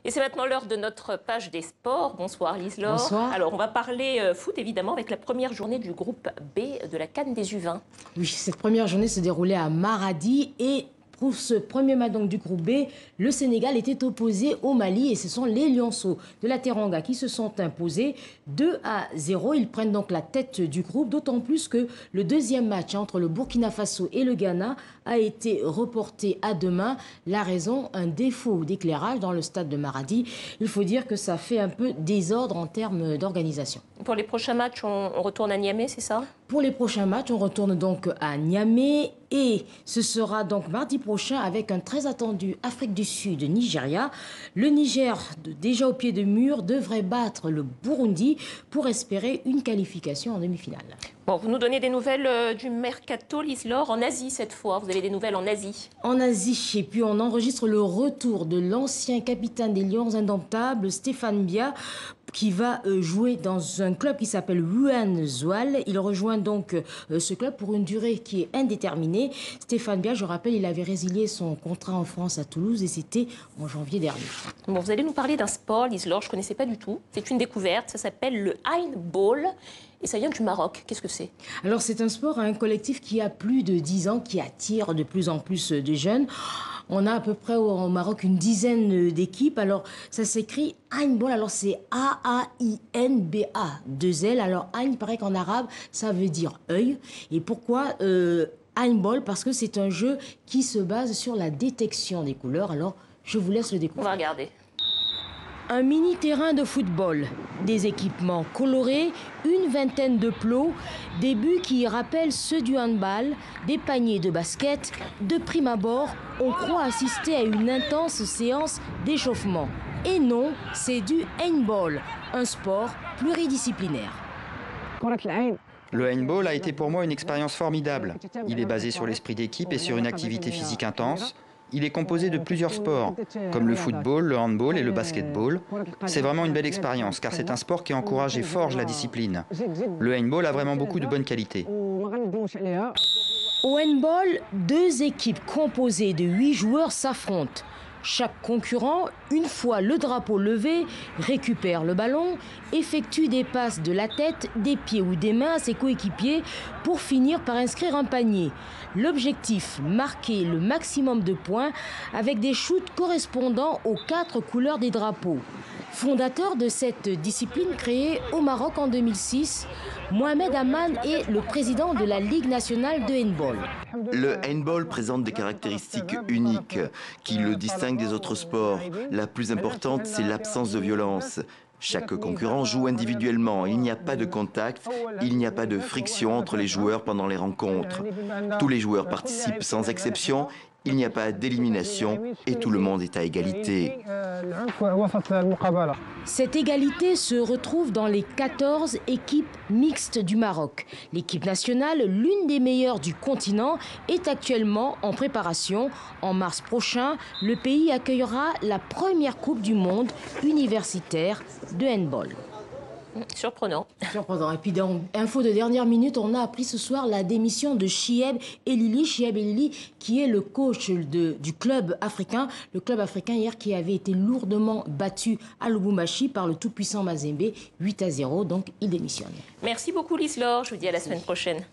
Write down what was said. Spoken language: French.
Et c'est maintenant l'heure de notre page des sports. Bonsoir Lise-Laure. Bonsoir. Alors on va parler foot évidemment avec la première journée du groupe B de la CAN des U20. Oui, cette première journée se déroulait à Maradi et pour ce premier match donc, du groupe B, le Sénégal était opposé au Mali et ce sont les Lionceaux de la Teranga qui se sont imposés 2-0. Ils prennent donc la tête du groupe, d'autant plus que le deuxième match entre le Burkina Faso et le Ghana a été reporté à demain. La raison, un défaut d'éclairage dans le stade de Maradi. Il faut dire que ça fait un peu désordre en termes d'organisation. Pour les prochains matchs, on retourne à Niamey, c'est ça? Pour les prochains matchs, on retourne donc à Niamey et ce sera donc mardi prochain avec un très attendu Afrique du Sud, Nigeria. Le Niger, déjà au pied de mur, devrait battre le Burundi pour espérer une qualification en demi-finale. Bon, vous nous donnez des nouvelles du mercato, Lise-Laure, en Asie cette fois. Vous avez des nouvelles en Asie? En Asie, et puis on enregistre le retour de l'ancien capitaine des Lions indomptables, Stéphane Bia, qui va jouer dans un club qui s'appelle Wuhan Zoual. Il rejoint donc ce club pour une durée qui est indéterminée. Stéphane Bia, je rappelle, il avait résilié son contrat en France à Toulouse et c'était en janvier dernier. Bon, vous allez nous parler d'un sport, Lise-Laure, je ne connaissais pas du tout. C'est une découverte, ça s'appelle le handball. Et ça vient du Maroc. Qu'est-ce que c'est? Alors, c'est un sport, un collectif qui a plus de 10 ans, qui attire de plus en plus de jeunes. On a à peu près au Maroc une dizaine d'équipes. Alors, ça s'écrit handball. Alors, c'est A-A-I-N-B-A, 2 L. Alors, Ain, il paraît qu'en arabe, ça veut dire œil. Et pourquoi handball? Parce que c'est un jeu qui se base sur la détection des couleurs. Alors, je vous laisse le découvrir. On va regarder. Un mini-terrain de football, des équipements colorés, une vingtaine de plots, des buts qui rappellent ceux du handball, des paniers de basket. De prime abord, on croit assister à une intense séance d'échauffement. Et non, c'est du handball, un sport pluridisciplinaire. Le handball a été pour moi une expérience formidable. Il est basé sur l'esprit d'équipe et sur une activité physique intense. Il est composé de plusieurs sports, comme le football, le handball et le basketball. C'est vraiment une belle expérience, car c'est un sport qui encourage et forge la discipline. Le handball a vraiment beaucoup de bonnes qualités. Au handball, 2 équipes composées de 8 joueurs s'affrontent. Chaque concurrent, une fois le drapeau levé, récupère le ballon, effectue des passes de la tête, des pieds ou des mains à ses coéquipiers pour finir par inscrire un panier. L'objectif, marquer le maximum de points avec des shoots correspondant aux 4 couleurs des drapeaux. Fondateur de cette discipline créée au Maroc en 2006, Mohamed Aman est le président de la Ligue nationale de handball. Le handball présente des caractéristiques uniques qui le distinguent des autres sports. La plus importante, c'est l'absence de violence. Chaque concurrent joue individuellement, il n'y a pas de contact, il n'y a pas de friction entre les joueurs pendant les rencontres. Tous les joueurs participent sans exception, il n'y a pas d'élimination et tout le monde est à égalité. Cette égalité se retrouve dans les 14 équipes mixtes du Maroc. L'équipe nationale, l'une des meilleures du continent, est actuellement en préparation. En mars prochain, le pays accueillera la première Coupe du monde universitaire de handball. Surprenant. Surprenant. Et puis dans info de dernière minute, on a appris ce soir la démission de Chieb Elili. Chieb Elili qui est le coach du club africain. Le club africain hier qui avait été lourdement battu à Lubumbashi par le tout-puissant Mazembe 8-0. Donc il démissionne. Merci beaucoup Lise-Laure. Je vous dis à la semaine prochaine.